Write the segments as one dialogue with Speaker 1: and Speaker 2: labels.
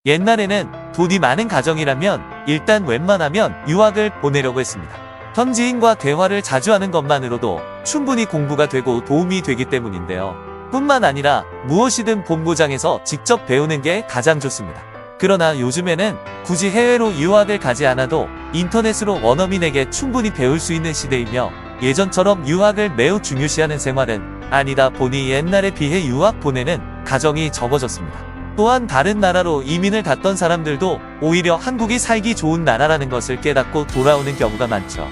Speaker 1: 옛날에는 돈이 많은 가정이라면 일단 웬만하면 유학을 보내려고 했습니다. 현지인과 대화를 자주 하는 것만으로도 충분히 공부가 되고 도움이 되기 때문인데요. 뿐만 아니라 무엇이든 본고장에서 직접 배우는 게 가장 좋습니다. 그러나 요즘에는 굳이 해외로 유학을 가지 않아도 인터넷으로 원어민에게 충분히 배울 수 있는 시대이며 예전처럼 유학을 매우 중요시하는 생활은 아니다 보니 옛날에 비해 유학 보내는 가정이 적어졌습니다. 또한 다른 나라로 이민을 갔던 사람들도 오히려 한국이 살기 좋은 나라라는 것을 깨닫고 돌아오는 경우가 많죠.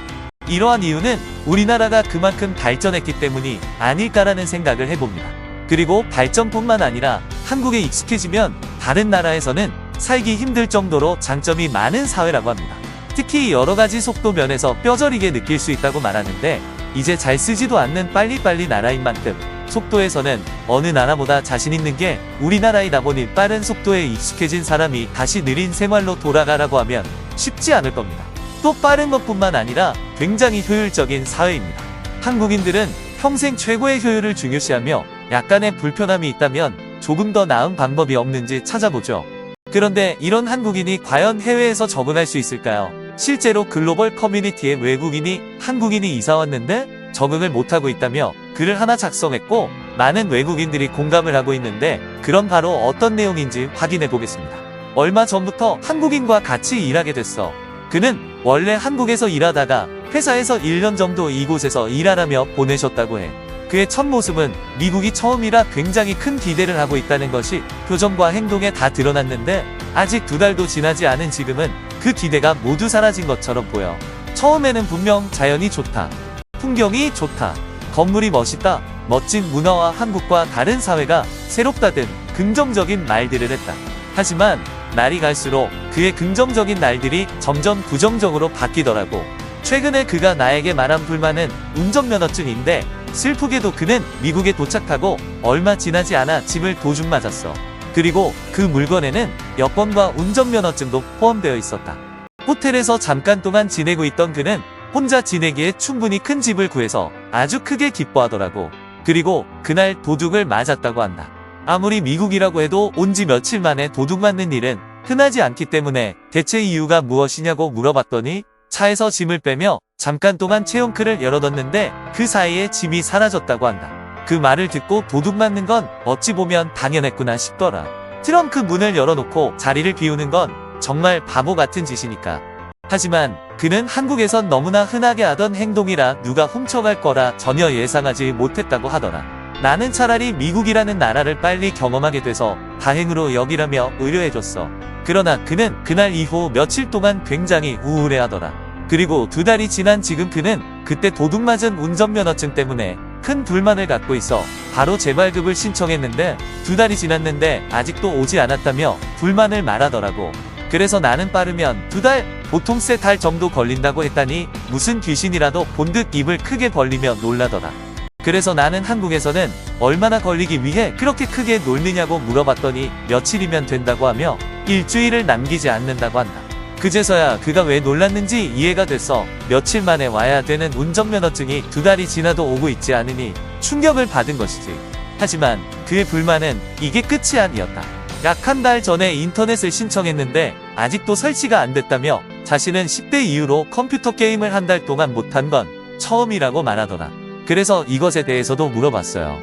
Speaker 1: 이러한 이유는 우리나라가 그만큼 발전했기 때문이 아닐까라는 생각을 해봅니다. 그리고 발전뿐만 아니라 한국에 익숙해지면 다른 나라에서는 살기 힘들 정도로 장점이 많은 사회라고 합니다. 특히 여러가지 속도 면에서 뼈저리게 느낄 수 있다고 말하는데 이제 잘 쓰지도 않는 빨리빨리 나라인 만큼 속도에서는 어느 나라보다 자신 있는 게 우리나라이다 보니 빠른 속도에 익숙해진 사람이 다시 느린 생활로 돌아가라고 하면 쉽지 않을 겁니다. 또 빠른 것뿐만 아니라 굉장히 효율적인 사회입니다. 한국인들은 평생 최고의 효율을 중요시하며 약간의 불편함이 있다면 조금 더 나은 방법이 없는지 찾아보죠. 그런데 이런 한국인이 과연 해외에서 적응할 수 있을까요? 실제로 글로벌 커뮤니티에 외국인이 한국인이 이사 왔는데 적응을 못하고 있다며 글을 하나 작성했고 많은 외국인들이 공감을 하고 있는데 그럼 바로 어떤 내용인지 확인해 보겠습니다. 얼마 전부터 한국인과 같이 일하게 됐어. 그는 원래 한국에서 일하다가 회사에서 1년 정도 이곳에서 일하라며 보내셨다고 해. 그의 첫 모습은 미국이 처음이라 굉장히 큰 기대를 하고 있다는 것이 표정과 행동에 다 드러났는데 아직 2달도 지나지 않은 지금은 그 기대가 모두 사라진 것처럼 보여. 처음에는 분명 자연이 좋다, 풍경이 좋다, 건물이 멋있다, 멋진 문화와 한국과 다른 사회가 새롭다 등 긍정적인 말들을 했다. 하지만 날이 갈수록 그의 긍정적인 날들이 점점 부정적으로 바뀌더라고. 최근에 그가 나에게 말한 불만은 운전면허증인데 슬프게도 그는 미국에 도착하고 얼마 지나지 않아 짐을 도둑 맞았어. 그리고 그 물건에는 여권과 운전면허증도 포함되어 있었다. 호텔에서 잠깐 동안 지내고 있던 그는 혼자 지내기에 충분히 큰 집을 구해서 아주 크게 기뻐하더라고. 그리고 그날 도둑을 맞았다고 한다. 아무리 미국이라고 해도 온 지 며칠 만에 도둑 맞는 일은 흔하지 않기 때문에 대체 이유가 무엇이냐고 물어봤더니 차에서 짐을 빼며 잠깐 동안 체온크를 열어뒀는데 그 사이에 짐이 사라졌다고 한다. 그 말을 듣고 도둑 맞는 건 어찌 보면 당연했구나 싶더라. 트렁크 문을 열어놓고 자리를 비우는 건 정말 바보 같은 짓이니까. 하지만 그는 한국에선 너무나 흔하게 하던 행동이라 누가 훔쳐갈 거라 전혀 예상하지 못했다고 하더라. 나는 차라리 미국이라는 나라를 빨리 경험하게 돼서 다행으로 여기라며 의뢰해줬어. 그러나 그는 그날 이후 며칠 동안 굉장히 우울해하더라. 그리고 2달이 지난 지금 그는 그때 도둑 맞은 운전면허증 때문에 큰 불만을 갖고 있어 바로 재발급을 신청했는데 2달이 지났는데 아직도 오지 않았다며 불만을 말하더라고. 그래서 나는 빠르면 2달, 보통 3달 정도 걸린다고 했다니 무슨 귀신이라도 본듯 입을 크게 벌리며 놀라더라. 그래서 나는 한국에서는 얼마나 걸리기 위해 그렇게 크게 놀느냐고 물어봤더니 며칠이면 된다고 하며 일주일을 남기지 않는다고 한다. 그제서야 그가 왜 놀랐는지 이해가 됐어. 며칠 만에 와야 되는 운전면허증이 2달이 지나도 오고 있지 않으니 충격을 받은 것이지. 하지만 그의 불만은 이게 끝이 아니었다. 약 1달 전에 인터넷을 신청했는데 아직도 설치가 안 됐다며 자신은 10대 이후로 컴퓨터 게임을 1달 동안 못한 건 처음이라고 말하더라. 그래서 이것에 대해서도 물어봤어요.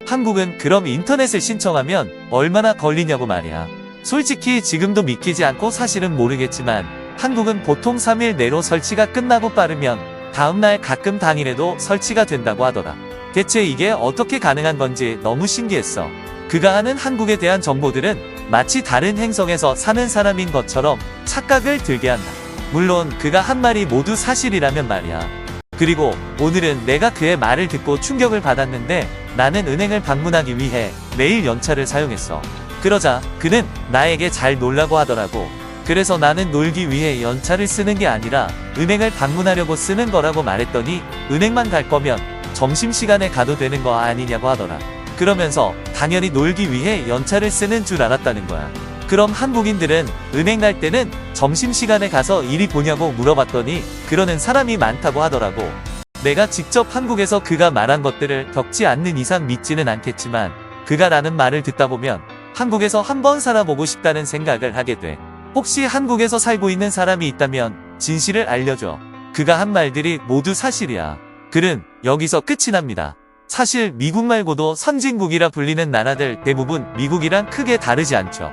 Speaker 1: 한국은 그럼 인터넷을 신청하면 얼마나 걸리냐고 말이야. 솔직히 지금도 믿기지 않고 사실은 모르겠지만 한국은 보통 3일 내로 설치가 끝나고 빠르면 다음날 가끔 당일에도 설치가 된다고 하더라. 대체 이게 어떻게 가능한 건지 너무 신기했어. 그가 하는 한국에 대한 정보들은 마치 다른 행성에서 사는 사람인 것처럼 착각을 들게 한다. 물론 그가 한 말이 모두 사실이라면 말이야. 그리고 오늘은 내가 그의 말을 듣고 충격을 받았는데 나는 은행을 방문하기 위해 매일 연차를 사용했어. 그러자 그는 나에게 잘 놀라고 하더라고. 그래서 나는 놀기 위해 연차를 쓰는 게 아니라 은행을 방문하려고 쓰는 거라고 말했더니 은행만 갈 거면 점심시간에 가도 되는 거 아니냐고 하더라. 그러면서 당연히 놀기 위해 연차를 쓰는 줄 알았다는 거야. 그럼 한국인들은 은행 갈 때는 점심시간에 가서 이리 보냐고 물어봤더니 그러는 사람이 많다고 하더라고. 내가 직접 한국에서 그가 말한 것들을 겪지 않는 이상 믿지는 않겠지만 그가 라는 말을 듣다 보면 한국에서 한번 살아보고 싶다는 생각을 하게 돼. 혹시 한국에서 살고 있는 사람이 있다면 진실을 알려줘. 그가 한 말들이 모두 사실이야. 글은 여기서 끝이 납니다. 사실 미국 말고도 선진국이라 불리는 나라들 대부분 미국이랑 크게 다르지 않죠.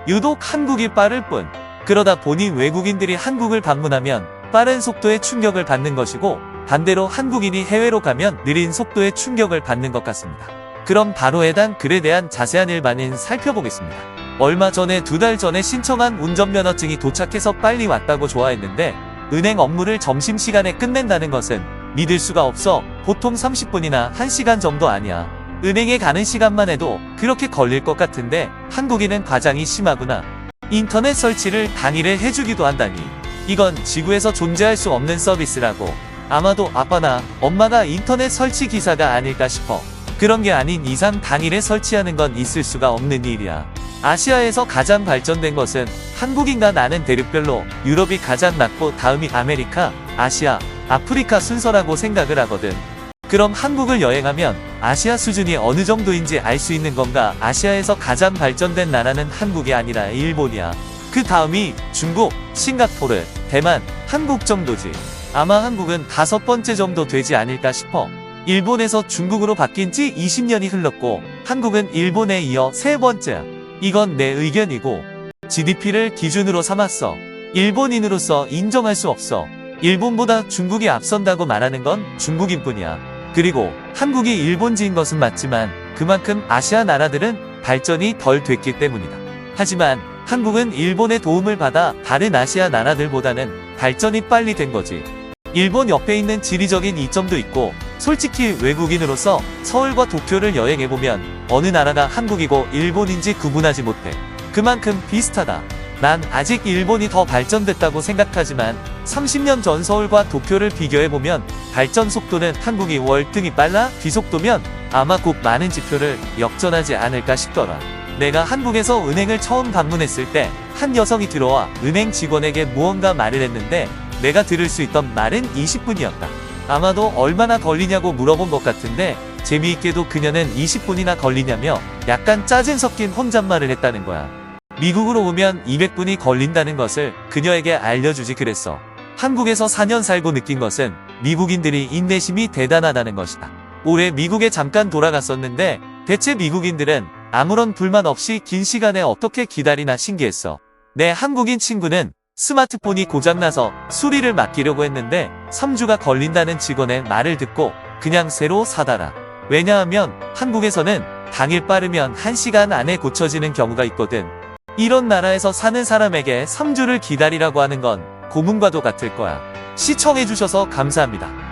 Speaker 1: 유독 한국이 빠를 뿐. 그러다 보니 외국인들이 한국을 방문하면 빠른 속도의 충격을 받는 것이고, 반대로 한국인이 해외로 가면 느린 속도의 충격을 받는 것 같습니다. 그럼 바로 해당 글에 대한 자세한 일반인 살펴보겠습니다. 얼마 전에 2달 전에 신청한 운전면허증이 도착해서 빨리 왔다고 좋아했는데, 은행 업무를 점심시간에 끝낸다는 것은 믿을 수가 없어. 보통 30분이나 1시간 정도 아니야. 은행에 가는 시간만 해도 그렇게 걸릴 것 같은데 한국인은 과장이 심하구나. 인터넷 설치를 당일에 해주기도 한다니. 이건 지구에서 존재할 수 없는 서비스라고. 아마도 아빠나 엄마가 인터넷 설치 기사가 아닐까 싶어. 그런 게 아닌 이상 당일에 설치하는 건 있을 수가 없는 일이야. 아시아에서 가장 발전된 것은 한국인가 나는 대륙별로 유럽이 가장 낮고 다음이 아메리카, 아시아, 아프리카 순서라고 생각을 하거든. 그럼 한국을 여행하면 아시아 수준이 어느 정도인지 알 수 있는 건가? 아시아에서 가장 발전된 나라는 한국이 아니라 일본이야. 그 다음이 중국, 싱가포르, 대만, 한국 정도지. 아마 한국은 5번째 정도 되지 않을까 싶어. 일본에서 중국으로 바뀐 지 20년이 흘렀고 한국은 일본에 이어 3번째야. 이건 내 의견이고 GDP를 기준으로 삼았어. 일본인으로서 인정할 수 없어. 일본보다 중국이 앞선다고 말하는 건 중국인뿐이야. 그리고 한국이 일본지인 것은 맞지만 그만큼 아시아 나라들은 발전이 덜 됐기 때문이다. 하지만 한국은 일본의 도움을 받아 다른 아시아 나라들보다는 발전이 빨리 된 거지. 일본 옆에 있는 지리적인 이점도 있고, 솔직히 외국인으로서 서울과 도쿄를 여행해보면 어느 나라가 한국이고 일본인지 구분하지 못해. 그만큼 비슷하다. 난 아직 일본이 더 발전됐다고 생각하지만 30년 전 서울과 도쿄를 비교해보면 발전 속도는 한국이 월등히 빨라. 비속도면 아마 곧 많은 지표를 역전하지 않을까 싶더라. 내가 한국에서 은행을 처음 방문했을 때 한 여성이 들어와 은행 직원에게 무언가 말을 했는데 내가 들을 수 있던 말은 20분이었다. 아마도 얼마나 걸리냐고 물어본 것 같은데 재미있게도 그녀는 20분이나 걸리냐며 약간 짜증 섞인 혼잣말을 했다는 거야. 미국으로 오면 200분이 걸린다는 것을 그녀에게 알려주지 그랬어. 한국에서 4년 살고 느낀 것은 미국인들이 인내심이 대단하다는 것이다. 올해 미국에 잠깐 돌아갔었는데 대체 미국인들은 아무런 불만 없이 긴 시간에 어떻게 기다리나 신기했어. 내 한국인 친구는 스마트폰이 고장나서 수리를 맡기려고 했는데 3주가 걸린다는 직원의 말을 듣고 그냥 새로 사달라. 왜냐하면 한국에서는 당일 빠르면 1시간 안에 고쳐지는 경우가 있거든. 이런 나라에서 사는 사람에게 3주를 기다리라고 하는 건 고문과도 같을 거야. 시청해주셔서 감사합니다.